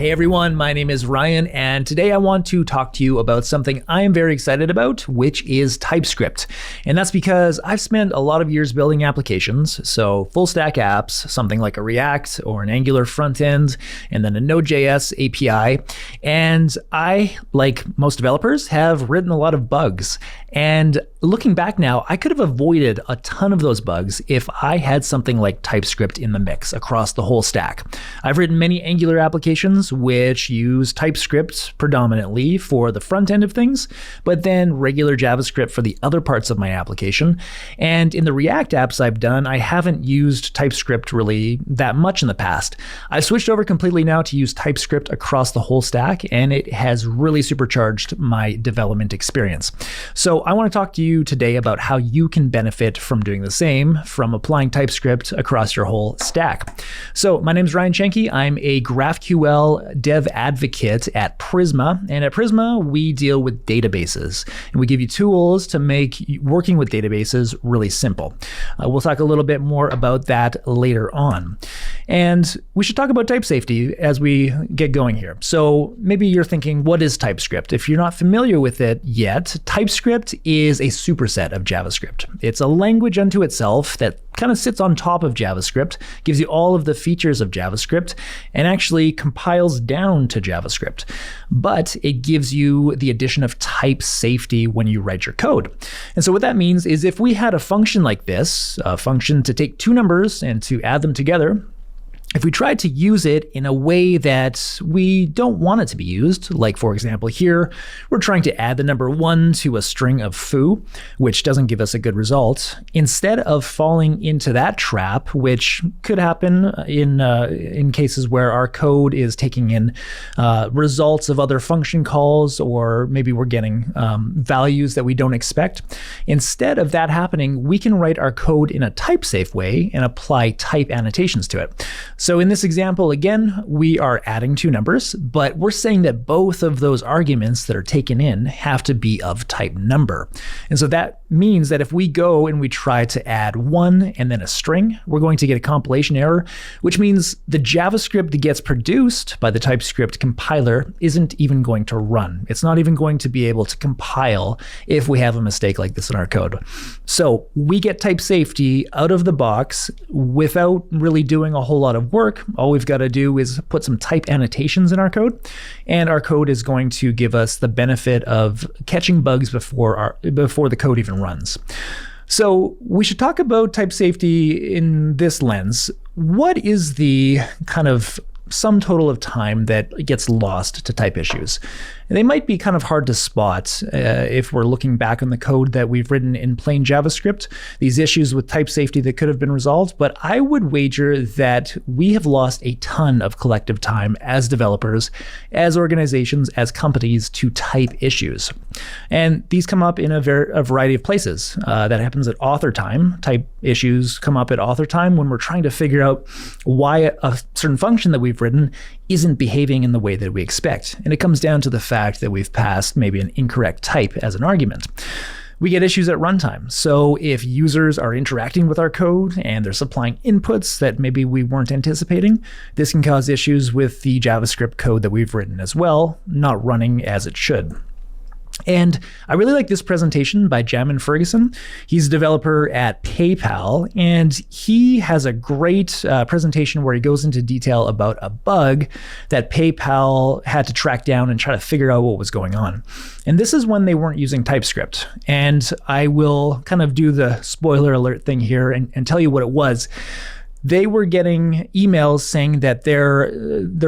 Hey everyone, my name is Ryan, and today I want to talk to you about something I am very excited about, which is TypeScript. And that's because I've spent a lot of years building applications, so full stack apps, something like a React or an Angular front end, and then a Node.js API. And I, like most developers, have written a lot of bugs. And looking back now, I could have avoided a ton of those bugs if I had something like TypeScript in the mix across the whole stack. I've written many Angular applications which use TypeScript predominantly for the front end of things, but then regular JavaScript for the other parts of my application. And in the React apps I've done, I haven't used TypeScript really that much in the past. I've switched over completely now to use TypeScript across the whole stack, and it has really supercharged my development experience. So I want to talk to you today about how you can benefit from doing the same, from applying TypeScript across your whole stack. So my name is Ryan Chenkie. I'm a GraphQL dev advocate at Prisma. And at Prisma, we deal with databases. And we give you tools to make working with databases really simple. We'll talk a little bit more about that later on. And we should talk about type safety as we get going here. So maybe you're thinking, what is TypeScript? If you're not familiar with it yet, TypeScript is a superset of JavaScript. It's a language unto itself that kind of sits on top of JavaScript, gives you all of the features of JavaScript, and actually compiles down to JavaScript. But it gives you the addition of type safety when you write your code. And so what that means is if we had a function like this, a function to take two numbers and to add them together, if we tried to use it in a way that we don't want it to be used, like for example here, we're trying to add the number 1 to a string of foo, which doesn't give us a good result. Instead of falling into that trap, which could happen in cases where our code is taking in results of other function calls, or maybe we're getting values that we don't expect. Instead of that happening, we can write our code in a type-safe way and apply type annotations to it. So in this example, again, we are adding two numbers, but we're saying that both of those arguments that are taken in have to be of type number. And so that means that if we go and we try to add 1 and then a string, we're going to get a compilation error, which means the JavaScript that gets produced by the TypeScript compiler isn't even going to run. It's not even going to be able to compile if we have a mistake like this in our code. So we get type safety out of the box without really doing a whole lot of work. All we've got to do is put some type annotations in our code, and our code is going to give us the benefit of catching bugs before the code even runs. So we should talk about type safety in this lens. What is the kind of sum total of time that gets lost to type issues? And they might be kind of hard to spot if we're looking back on the code that we've written in plain JavaScript, these issues with type safety that could have been resolved. But I would wager that we have lost a ton of collective time as developers, as organizations, as companies to type issues. And these come up in a variety of places. That happens at author time. Type issues come up at author time when we're trying to figure out why a certain function that we've written isn't behaving in the way that we expect. And it comes down to the fact that we've passed maybe an incorrect type as an argument. We get issues at runtime. So if users are interacting with our code and they're supplying inputs that maybe we weren't anticipating, this can cause issues with the JavaScript code that we've written as well, not running as it should. And I really like this presentation by Jamin Ferguson. He's a developer at PayPal, and he has a great presentation where he goes into detail about a bug that PayPal had to track down and try to figure out what was going on. And this is when they weren't using TypeScript. And I will kind of do the spoiler alert thing here and tell you what it was. They were getting emails saying that their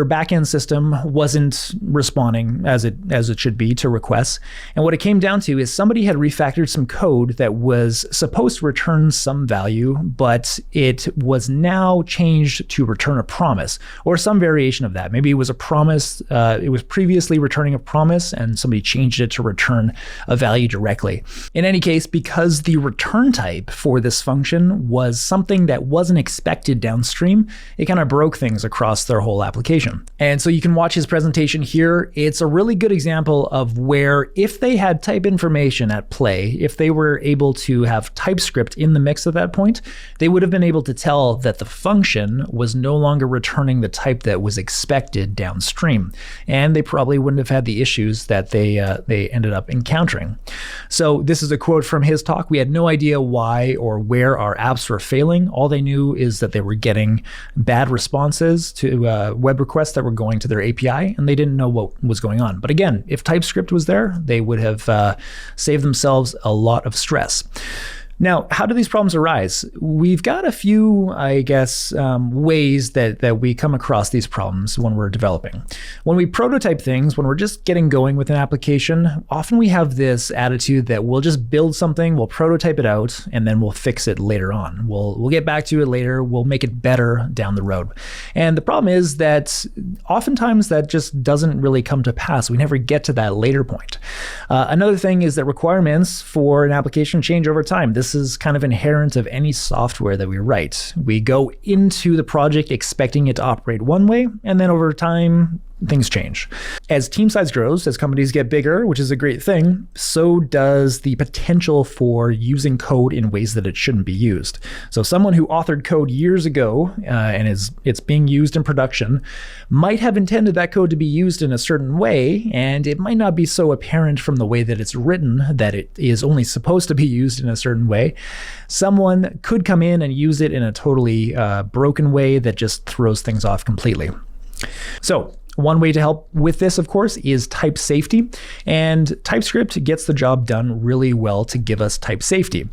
backend system wasn't responding as it should be to requests. And what it came down to is somebody had refactored some code that was supposed to return some value, but it was now changed to return a promise or some variation of that. Maybe it was a promise. It was previously returning a promise and somebody changed it to return a value directly. In any case, because the return type for this function was something that wasn't expected expected downstream, it kind of broke things across their whole application. And so you can watch his presentation here. It's a really good example of where if they had type information at play, if they were able to have TypeScript in the mix at that point, they would have been able to tell that the function was no longer returning the type that was expected downstream. And they probably wouldn't have had the issues that they ended up encountering. So this is a quote from his talk. We had no idea why or where our apps were failing. All they knew is that they were getting bad responses to web requests that were going to their API, and they didn't know what was going on. But again, if TypeScript was there, they would have saved themselves a lot of stress. Now, how do these problems arise? We've got a few, I guess, ways that we come across these problems when we're developing. When we prototype things, when we're just getting going with an application, often we have this attitude that we'll just build something, we'll prototype it out, and then we'll fix it later on. We'll get back to it later, we'll make it better down the road. And the problem is that oftentimes that just doesn't really come to pass. We never get to that later point. Another thing is that requirements for an application change over time. This is kind of inherent of any software that we write. We go into the project expecting it to operate one way, and then over time, things change. As team size grows, as companies get bigger, which is a great thing, so does the potential for using code in ways that it shouldn't be used. So someone who authored code years ago and it's being used in production might have intended that code to be used in a certain way, and it might not be so apparent from the way that it's written that it is only supposed to be used in a certain way. Someone could come in and use it in a totally broken way that just throws things off completely. So one way to help with this, of course, is type safety. And TypeScript gets the job done really well to give us type safety.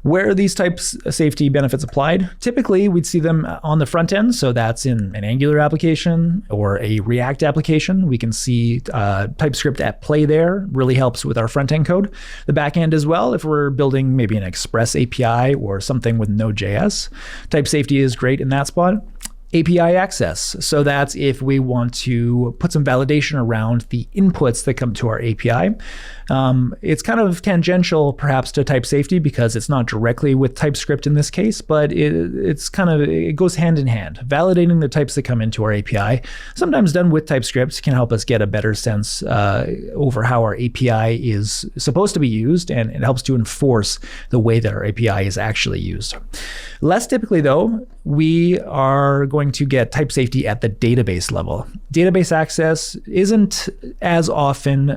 Where are these type safety benefits applied? Typically, we'd see them on the front end. So that's in an Angular application or a React application. We can see TypeScript at play there. Really helps with our front end code. The back end as well, if we're building maybe an Express API or something with Node.js. Type safety is great in that spot. API access. So that's if we want to put some validation around the inputs that come to our API. It's kind of tangential perhaps to type safety because it's not directly with TypeScript in this case, but it goes hand in hand. Validating the types that come into our API, sometimes done with TypeScript, can help us get a better sense over how our API is supposed to be used, and it helps to enforce the way that our API is actually used. Less typically though, we are going to get type safety at the database level. Database access isn't as often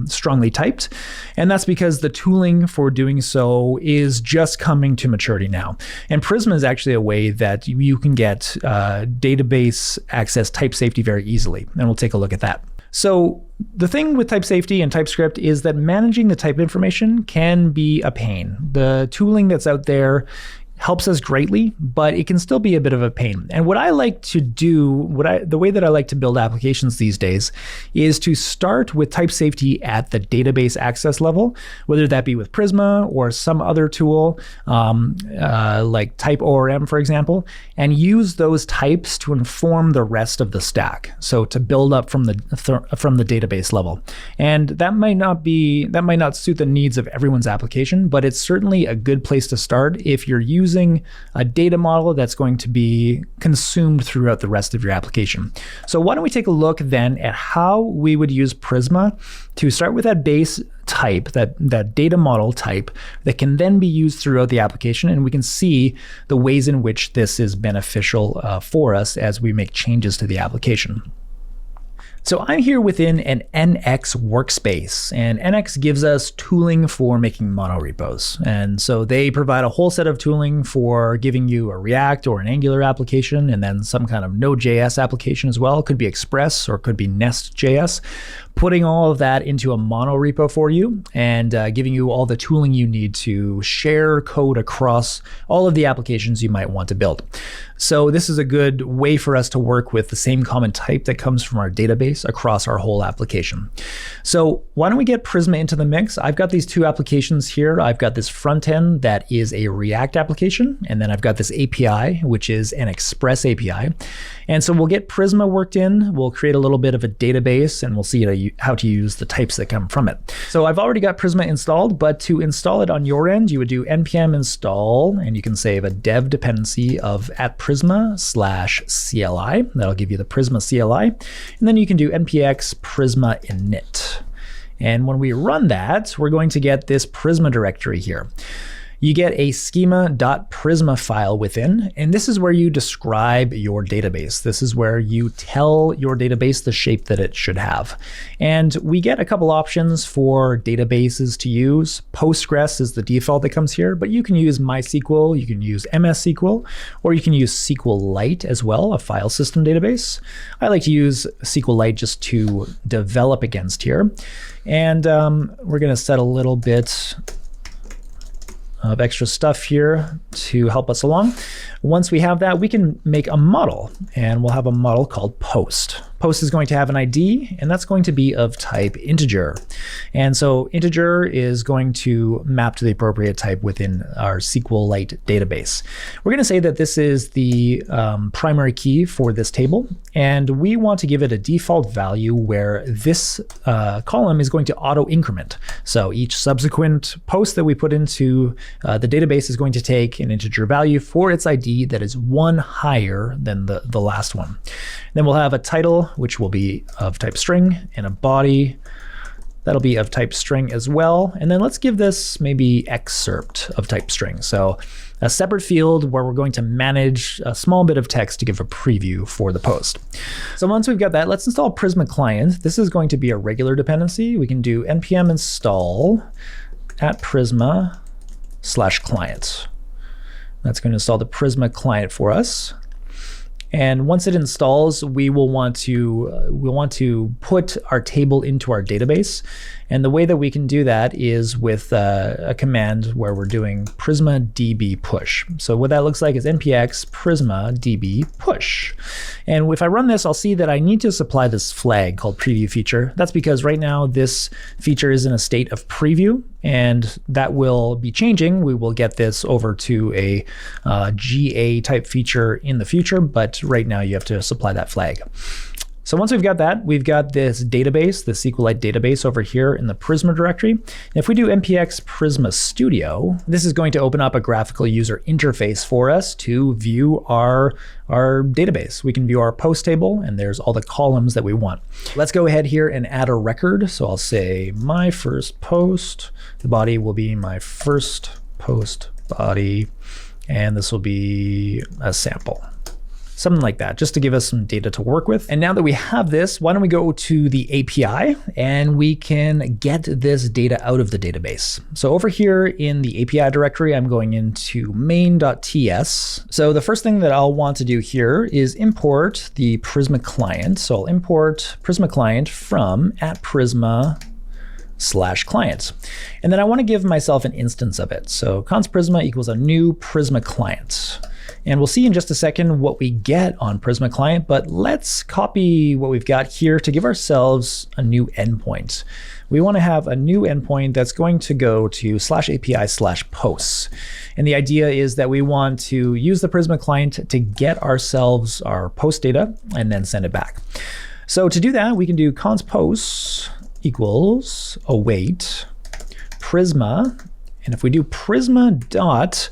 strongly typed, and that's because the tooling for doing so is just coming to maturity now. And Prisma is actually a way that you can get database access type safety very easily, and we'll take a look at that. So the thing with type safety and TypeScript is that managing the type information can be a pain. The tooling that's out there helps us greatly, but it can still be a bit of a pain. And what I like to do, the way that I like to build applications these days is to start with type safety at the database access level, whether that be with Prisma or some other tool like TypeORM, for example, and use those types to inform the rest of the stack. So to build up from the database level. And that might not suit the needs of everyone's application, but it's certainly a good place to start if you're using a data model that's going to be consumed throughout the rest of your application. So why don't we take a look then at how we would use Prisma to start with that base type, that data model type that can then be used throughout the application, and we can see the ways in which this is beneficial for us as we make changes to the application. So I'm here within an NX workspace, and NX gives us tooling for making monorepos. And so they provide a whole set of tooling for giving you a React or an Angular application, and then some kind of Node.js application as well. It could be Express or it could be Nest.js. Putting all of that into a monorepo for you and giving you all the tooling you need to share code across all of the applications you might want to build. So this is a good way for us to work with the same common type that comes from our database across our whole application. So why don't we get Prisma into the mix? I've got these two applications here. I've got this front end that is a React application, and then I've got this API, which is an Express API. And so we'll get Prisma worked in. We'll create a little bit of a database, and we'll see a how to use the types that come from it. So I've already got Prisma installed, but to install it on your end, you would do npm install, and you can save a dev dependency of @prisma/CLI. That'll give you the Prisma CLI. And then you can do npx prisma init. And when we run that, we're going to get this Prisma directory here. You get a schema.prisma file within, and this is where you describe your database. This is where you tell your database the shape that it should have. And we get a couple options for databases to use. Postgres is the default that comes here, but you can use MySQL, you can use MS SQL, or you can use SQLite as well, a file system database. I like to use SQLite just to develop against here. And we're going to set a little bit of extra stuff here to help us along. Once we have that, we can make a model, and we'll have a model called post. Post is going to have an ID, and that's going to be of type integer. And so integer is going to map to the appropriate type within our SQLite database. We're going to say that this is the primary key for this table, and we want to give it a default value where this column is going to auto increment. So each subsequent post that we put into the database is going to take an integer value for its ID that is one higher than the last one. Then we'll have a title, which will be of type string, and a body that'll be of type string as well. And then let's give this maybe excerpt of type string. So a separate field where we're going to manage a small bit of text to give a preview for the post. So once we've got that, let's install Prisma client. This is going to be a regular dependency. We can do npm install @prisma/client. That's going to install the Prisma client for us. And once it installs, we'll want to put our table into our database. And the way that we can do that is with a command where we're doing Prisma db push. So what that looks like is npx Prisma db push. And if I run this, I'll see that I need to supply this flag called preview feature. That's because right now this feature is in a state of preview, and that will be changing. We will get this over to a GA type feature in the future, but right now you have to supply that flag. So once we've got that, we've got this database, the SQLite database over here in the Prisma directory. And if we do npx Prisma Studio, this is going to open up a graphical user interface for us to view our database. We can view our post table, and there's all the columns that we want. Let's go ahead here and add a record. So I'll say my first post. The body will be my first post body, and this will be a sample. Something like that, just to give us some data to work with. And now that we have this, why don't we go to the API and we can get this data out of the database. So over here in the API directory, I'm going into main.ts. So the first thing that I'll want to do here is import the Prisma client. So I'll import Prisma client from @prisma/client. And then I want to give myself an instance of it. So const Prisma equals a new Prisma client. And we'll see in just a second what we get on Prisma client, but let's copy what we've got here to give ourselves a new endpoint. We want to have a new endpoint that's going to go to /API/posts. And the idea is that we want to use the Prisma client to get ourselves our post data and then send it back. So to do that, we can do const posts equals await Prisma. And if we do Prisma dot,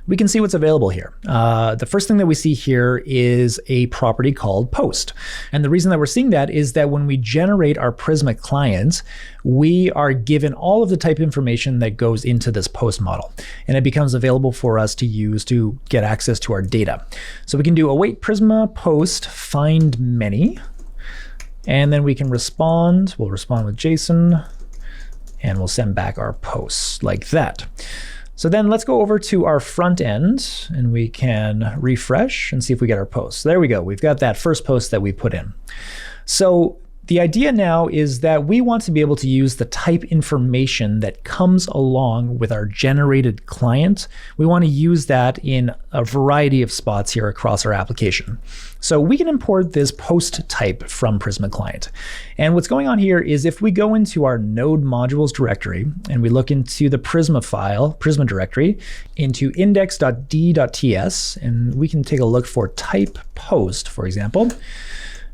we can see what's available here. The first thing that we see here is a property called post. And the reason that we're seeing that is that when we generate our Prisma client, we are given all of the type information that goes into this post model. And it becomes available for us to use to get access to our data. So we can do await Prisma post find many. And then we can respond. We'll respond with JSON. And we'll send back our posts like that. So then let's go over to our front end, and we can refresh and see if we get our posts. There we go. We've got that first post that we put in. So the idea now is that we want to be able to use the type information that comes along with our generated client. We want to use that in a variety of spots here across our application. So we can import this post type from Prisma client. And what's going on here is if we go into our node modules directory and we look into the Prisma file, Prisma directory, into index.d.ts, and we can take a look for type post, for example.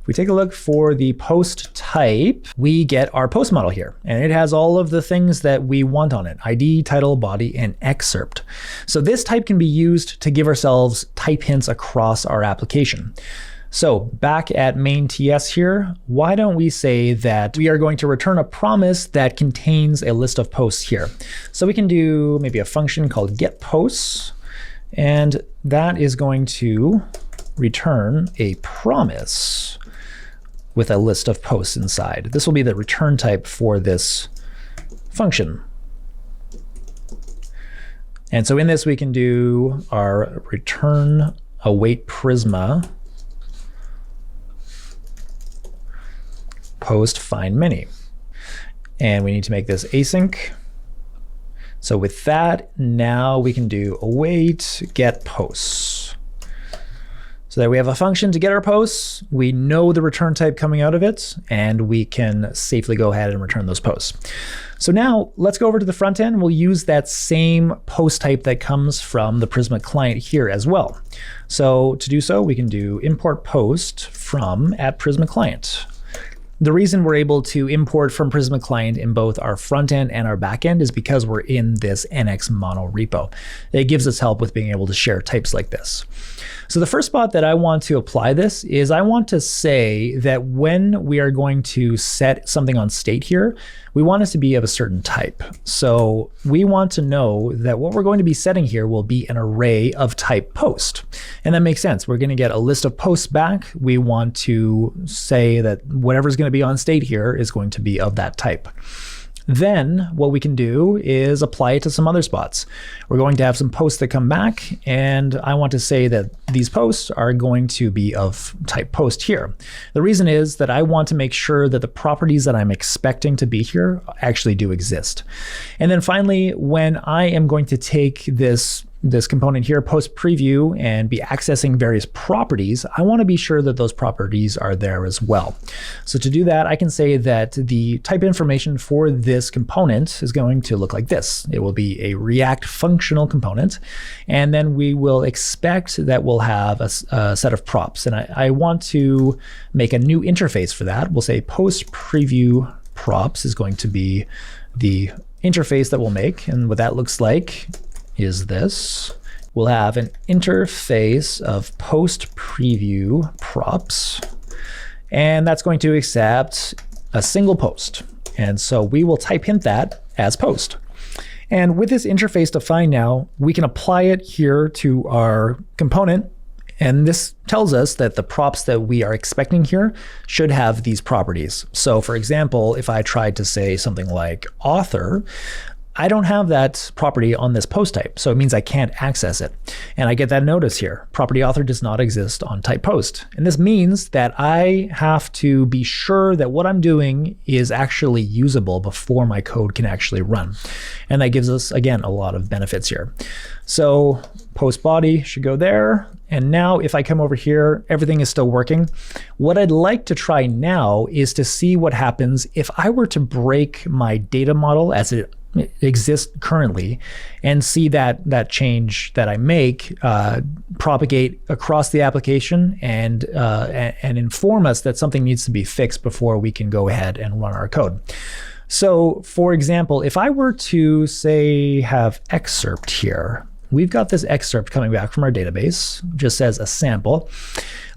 we take a look for the post type, we get our post model here, and it has all of the things that we want on it: ID, title, body, and excerpt. So this type can be used to give ourselves type hints across our application. So back at main TS here, why don't we say that we are going to return a promise that contains a list of posts here. So we can do maybe a function called getPosts, and that is going to return a promise with a list of posts inside. This will be the return type for this function. And so in this, we can do our return await Prisma post find many. And we need to make this async. So with that, now we can do await get posts. So there we have a function to get our posts. We know the return type coming out of it, and we can safely go ahead and return those posts. So now let's go over to the front end. We'll use that same post type that comes from the Prisma client here as well. So to do so, we can do import post from @Prisma client. The reason we're able to import from Prisma client in both our front end and our back end is because we're in this NX mono repo. It gives us help with being able to share types like this. So the first spot that I want to apply this is I want to say that when we are going to set something on state here, we want it to be of a certain type. So we want to know that what we're going to be setting here will be an array of type post. And that makes sense. We're going to get a list of posts back. We want to say that whatever's going to be on state here is going to be of that type. Then what we can do is apply it to some other spots. We're going to have some posts that come back, and I want to say that these posts are going to be of type post here. The reason is that I want to make sure that the properties that I'm expecting to be here actually do exist. And then finally, when I am going to take this component here, post preview, and be accessing various properties, I want to be sure that those properties are there as well. So to do that, I can say that the type information for this component is going to look like this. It will be a React functional component, and then we will expect that we'll have a set of props. And I want to make a new interface for that. We'll say post preview props is going to be the interface that we'll make, and what that looks like is this. We'll have an interface of post preview props, and that's going to accept a single post. And so we will type hint that as post. And with this interface defined now, we can apply it here to our component. And this tells us that the props that we are expecting here should have these properties. So for example, if I tried to say something like author, I don't have that property on this post type, so it means I can't access it. And I get that notice here, property author does not exist on type post. And this means that I have to be sure that what I'm doing is actually usable before my code can actually run. And that gives us, again, a lot of benefits here. So post body should go there. And now if I come over here, everything is still working. What I'd like to try now is to see what happens if I were to break my data model as it exists currently and see that change that I make propagate across the application and inform us that something needs to be fixed before we can go ahead and run our code. So for example, if I were to say have excerpt here, we've got this excerpt coming back from our database, just says a sample.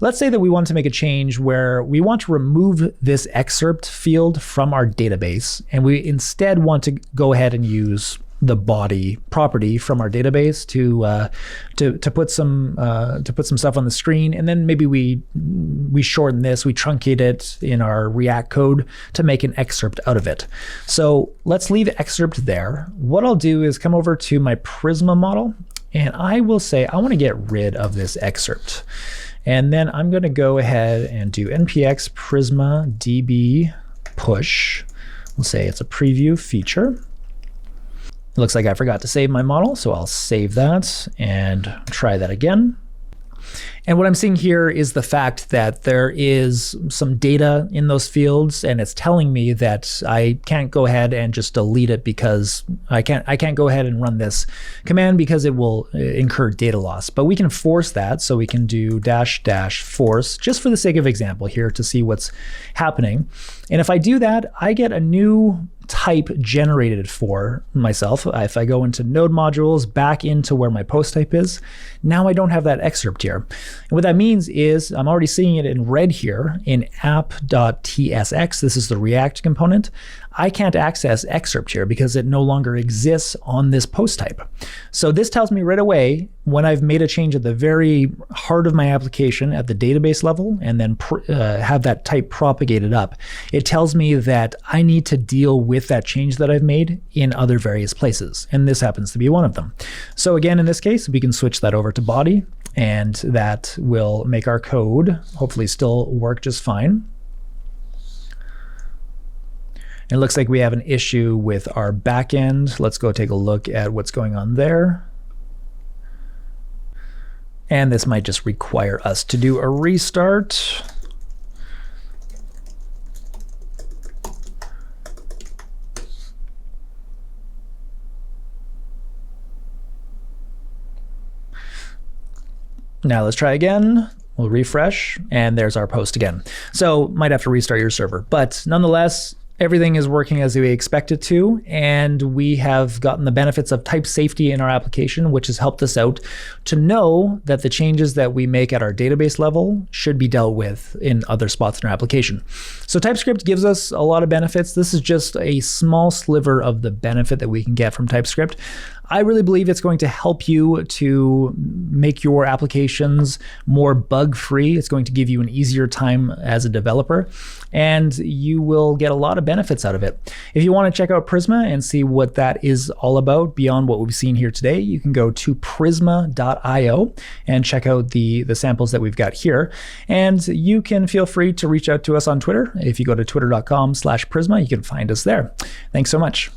Let's say that we want to make a change where we want to remove this excerpt field from our database, and we instead want to go ahead and use the body property from our database to put some stuff on the screen, and then maybe we shorten this, we truncate it in our React code to make an excerpt out of it. So let's leave excerpt there. What I'll do is come over to my Prisma model, and I will say I want to get rid of this excerpt. And then I'm going to go ahead and do npx prisma db push. We'll say it's a preview feature. It looks like I forgot to save my model, so I'll save that and try that again. And what I'm seeing here is the fact that there is some data in those fields, and it's telling me that I can't go ahead and just delete it because I can't go ahead and run this command because it will incur data loss. But we can force that, so we can do --force just for the sake of example here to see what's happening. And if I do that, I get a new type generated for myself. If I go into node modules, back into where my post type is, now I don't have that excerpt here. And what that means is I'm already seeing it in red here in app.tsx. This is the React component. I can't access excerpt here because it no longer exists on this post type. So this tells me right away when I've made a change at the very heart of my application at the database level and then have that type propagated up, it tells me that I need to deal with that change that I've made in other various places. And this happens to be one of them. So again, in this case, we can switch that over to body, and that will make our code hopefully still work just fine. It looks like we have an issue with our backend. Let's go take a look at what's going on there. And this might just require us to do a restart. Now let's try again. We'll refresh, and there's our post again. So might have to restart your server, but nonetheless, everything is working as we expect it to, and we have gotten the benefits of type safety in our application, which has helped us out to know that the changes that we make at our database level should be dealt with in other spots in our application. So TypeScript gives us a lot of benefits. This is just a small sliver of the benefit that we can get from TypeScript. I really believe it's going to help you to make your applications more bug-free. It's going to give you an easier time as a developer, and you will get a lot of benefits out of it. If you want to check out Prisma and see what that is all about beyond what we've seen here today, you can go to prisma.io and check out the samples that we've got here. And you can feel free to reach out to us on Twitter. If you go to twitter.com/Prisma, you can find us there. Thanks so much.